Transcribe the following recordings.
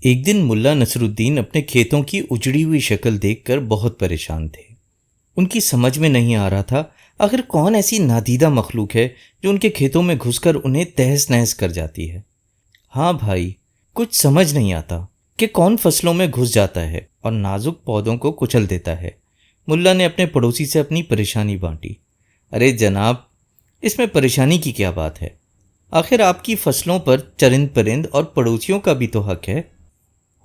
ایک دن ملا نصر الدین اپنے کھیتوں کی اجڑی ہوئی شکل دیکھ کر بہت پریشان تھے۔ ان کی سمجھ میں نہیں آ رہا تھا آخر کون ایسی نادیدہ مخلوق ہے جو ان کے کھیتوں میں گھس کر انہیں تہس نہس کر جاتی ہے۔ ہاں بھائی، کچھ سمجھ نہیں آتا کہ کون فصلوں میں گھس جاتا ہے اور نازک پودوں کو کچل دیتا ہے۔ ملا نے اپنے پڑوسی سے اپنی پریشانی بانٹی۔ ارے جناب، اس میں پریشانی کی کیا بات ہے؟ آخر آپ کی فصلوں پر چرند پرند اور پڑوسیوں کا بھی تو حق ہے۔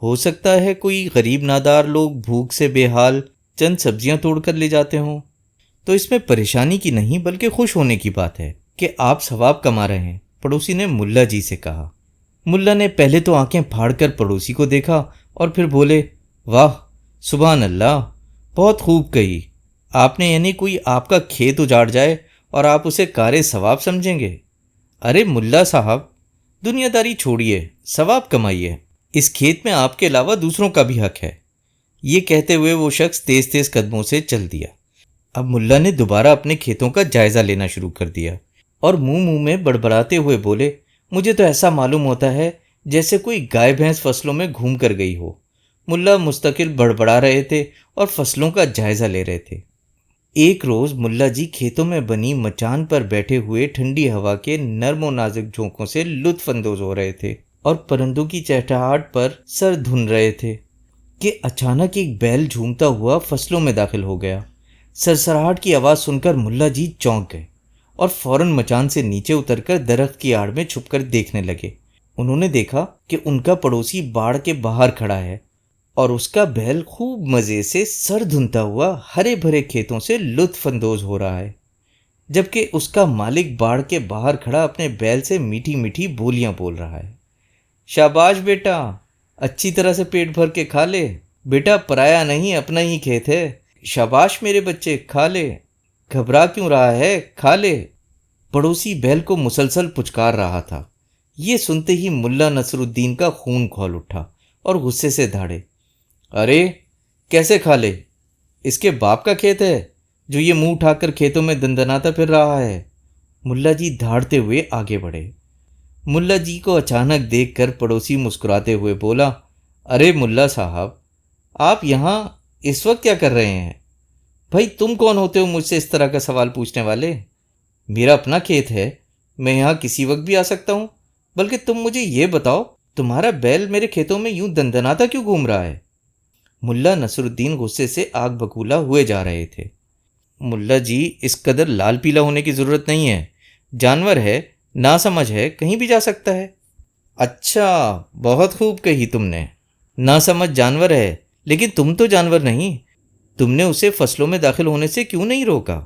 ہو سکتا ہے کوئی غریب نادار لوگ بھوک سے بے حال چند سبزیاں توڑ کر لے جاتے ہوں، تو اس میں پریشانی کی نہیں بلکہ خوش ہونے کی بات ہے کہ آپ ثواب کما رہے ہیں، پڑوسی نے ملا جی سے کہا۔ ملا نے پہلے تو آنکھیں پھاڑ کر پڑوسی کو دیکھا اور پھر بولے، واہ سبحان اللہ، بہت خوب کہی آپ نے، یعنی کوئی آپ کا کھیت اجاڑ جائے اور آپ اسے کار ثواب سمجھیں گے؟ ارے ملا صاحب، دنیا داری چھوڑیے، ثواب کمائیے، اس کھیت میں آپ کے علاوہ دوسروں کا بھی حق ہے۔ یہ کہتے ہوئے وہ شخص تیز تیز قدموں سے چل دیا۔ اب ملا نے دوبارہ اپنے کھیتوں کا جائزہ لینا شروع کر دیا اور منہ میں بڑبڑاتے ہوئے بولے، مجھے تو ایسا معلوم ہوتا ہے جیسے کوئی گائے بھینس فصلوں میں گھوم کر گئی ہو۔ ملا مستقل بڑبڑا رہے تھے اور فصلوں کا جائزہ لے رہے تھے۔ ایک روز ملا جی کھیتوں میں بنی مچان پر بیٹھے ہوئے ٹھنڈی ہوا کے نرم و نازک جھونکوں سے لطف اندوز ہو رہے تھے اور پرندوں کی چہچہاہٹ پر سر دھن رہے تھے کہ اچانک ایک بیل جھومتا ہوا فصلوں میں داخل ہو گیا۔ سرسراہٹ کی آواز سن کر ملا جی چونک گئے اور فوراً مچان سے نیچے اتر کر درخت کی آڑ میں چھپ کر دیکھنے لگے۔ انہوں نے دیکھا کہ ان کا پڑوسی باڑ کے باہر کھڑا ہے اور اس کا بیل خوب مزے سے سر دھنتا ہوا ہرے بھرے کھیتوں سے لطف اندوز ہو رہا ہے، جبکہ اس کا مالک باڑ کے باہر کھڑا اپنے بیل سے میٹھی میٹھی بولیاں بول رہا ہے۔ شاباش بیٹا، اچھی طرح سے پیٹ بھر کے کھا لے بیٹا، پرایا نہیں اپنا ہی کھیت ہے۔ شاباش میرے بچے، کھا لے، گھبرا کیوں رہا ہے، کھا لے۔ پڑوسی بیل کو مسلسل پچکار رہا تھا۔ یہ سنتے ہی ملا نصر الدین کا خون کھول اٹھا اور غصے سے دھاڑے، ارے کیسے کھا لے؟ اس کے باپ کا کھیت ہے جو یہ منہ اٹھا کر کھیتوں میں دندناتا پھر رہا ہے۔ ملا جی دھاڑتے ہوئے آگے بڑھے۔ ملا جی کو اچانک دیکھ کر پڑوسی مسکراتے ہوئے بولا، ارے ملا صاحب، آپ یہاں اس وقت کیا کر رہے ہیں؟ بھائی تم کون ہوتے ہو مجھ سے اس طرح کا سوال پوچھنے والے؟ میرا اپنا کھیت ہے، میں یہاں کسی وقت بھی آ سکتا ہوں، بلکہ تم مجھے یہ بتاؤ تمہارا بیل میرے کھیتوں میں یوں دندناتا کیوں گھوم رہا ہے؟ ملا نصر الدین غصے سے آگ بگولا ہوئے جا رہے تھے۔ ملا جی، اس قدر لال پیلا ہونے کی ضرورت نہیں ہے، جانور ہے، ناسمجھ ہے، کہیں بھی جا سکتا ہے۔ اچھا، بہت خوب کہی تم نے، ناسمجھ جانور ہے، لیکن تم تو جانور نہیں، تم نے اسے فصلوں میں داخل ہونے سے کیوں نہیں روکا؟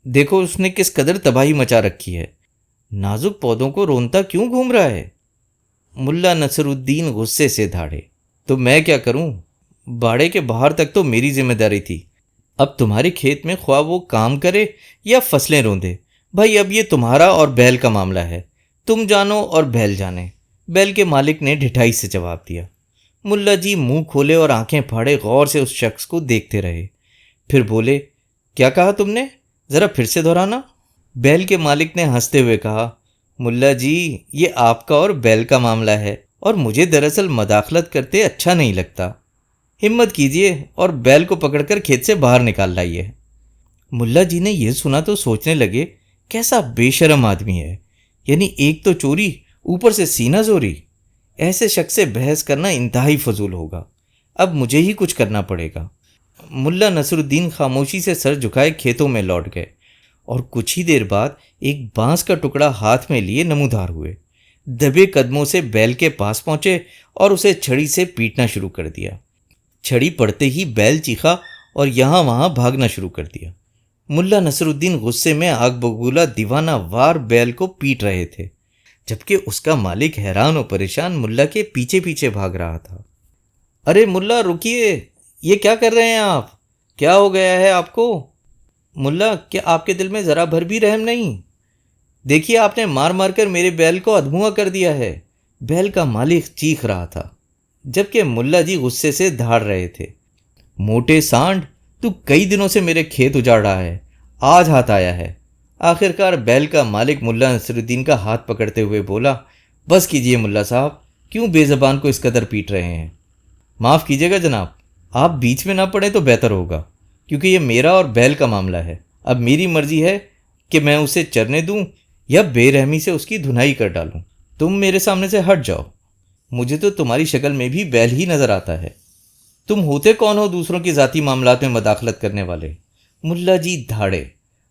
دیکھو اس نے کس قدر تباہی مچا رکھی ہے، نازک پودوں کو رونتا کیوں گھوم رہا ہے؟ ملا نصر الدین غصے سے دھاڑے، تو میں کیا کروں؟ باڑے کے باہر تک تو میری ذمہ داری تھی، اب تمہارے کھیت میں خواہ وہ کام کرے یا فصلیں روندے، بھائی اب یہ تمہارا اور بیل کا معاملہ ہے، تم جانو اور بیل جانے، بیل کے مالک نے ڈھٹائی سے جواب دیا۔ ملا جی منہ کھولے اور آنکھیں پھاڑے غور سے اس شخص کو دیکھتے رہے، پھر بولے، کیا کہا تم نے؟ ذرا پھر سے دہرانا۔ بیل کے مالک نے ہنستے ہوئے کہا، ملا جی یہ آپ کا اور بیل کا معاملہ ہے اور مجھے دراصل مداخلت کرتے اچھا نہیں لگتا، ہمت کیجیے اور بیل کو پکڑ کر کھیت سے باہر نکال لائیے۔ ملا جی نے یہ سنا تو سوچنے لگے، کیسا بے شرم آدمی ہے، یعنی ایک تو چوری، اوپر سے سینہ زوری، ایسے شخص سے بحث کرنا انتہائی فضول ہوگا، اب مجھے ہی کچھ کرنا پڑے گا۔ ملا نصر الدین خاموشی سے سر جھکائے کھیتوں میں لوٹ گئے اور کچھ ہی دیر بعد ایک بانس کا ٹکڑا ہاتھ میں لیے نمودار ہوئے، دبے قدموں سے بیل کے پاس پہنچے اور اسے چھڑی سے پیٹنا شروع کر دیا۔ چھڑی پڑتے ہی بیل چیخا اور یہاں وہاں بھاگنا شروع کر دیا۔ ملا نصر الدین غصے میں آگ بگولا دیوانہ وار بیل کو پیٹ رہے تھے، جبکہ اس کا مالک حیران و پریشان ملا کے پیچھے پیچھے بھاگ رہا تھا۔ ارے ملا رکیے، یہ کیا کر رہے ہیں آپ؟ کیا ہو گیا ہے آپ کو؟ ملا، کیا آپ کے دل میں ذرا بھر بھی رحم نہیں؟ دیکھیے آپ نے مار مار کر میرے بیل کو ادھموا کر دیا ہے، بیل کا مالک چیخ رہا تھا، جبکہ ملا جی غصے سے دھاڑ رہے تھے۔ موٹے سانڈ، تو کئی دنوں سے میرے کھیت اجاڑ رہا ہے، آج ہاتھ آیا ہے۔ آخرکار بیل کا مالک ملا نصر الدین کا ہاتھ پکڑتے ہوئے بولا، بس کیجئے ملا صاحب، کیوں بے زبان کو اس قدر پیٹ رہے ہیں؟ معاف کیجیے گا جناب، آپ بیچ میں نہ پڑیں تو بہتر ہوگا، کیونکہ یہ میرا اور بیل کا معاملہ ہے۔ اب میری مرضی ہے کہ میں اسے چرنے دوں یا بے رحمی سے اس کی دھنائی کر ڈالوں۔ تم میرے سامنے سے ہٹ جاؤ، مجھے تو تمہاری شکل میں بھی بیل ہی نظر آتا ہے۔ تم ہوتے کون ہو دوسروں کی ذاتی معاملات میں مداخلت کرنے والے؟ ملا جی دھاڑے۔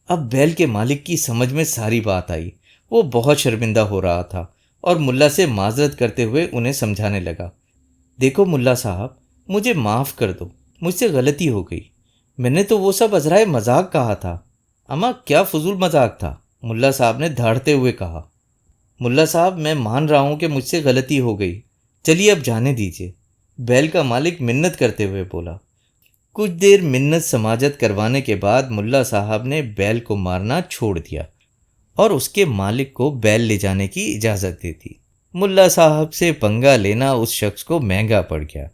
اب بیل کے مالک کی سمجھ میں ساری بات آئی۔ وہ بہت شرمندہ ہو رہا تھا اور ملا سے معذرت کرتے ہوئے انہیں سمجھانے لگا، دیکھو ملا صاحب، مجھے معاف کر دو، مجھ سے غلطی ہو گئی، میں نے تو وہ سب ازرائے مذاق کہا تھا۔ اما کیا فضول مذاق تھا، ملا صاحب نے دھاڑتے ہوئے کہا۔ ملا صاحب میں مان رہا ہوں کہ مجھ سے غلطی ہو گئی، چلیے اب جانے دیجیے، بیل کا مالک منت کرتے ہوئے بولا۔ کچھ دیر منت سماجت کروانے کے بعد ملا صاحب نے بیل کو مارنا چھوڑ دیا اور اس کے مالک کو بیل لے جانے کی اجازت دے دی۔ ملا صاحب سے پنگا لینا اس شخص کو مہنگا پڑ گیا۔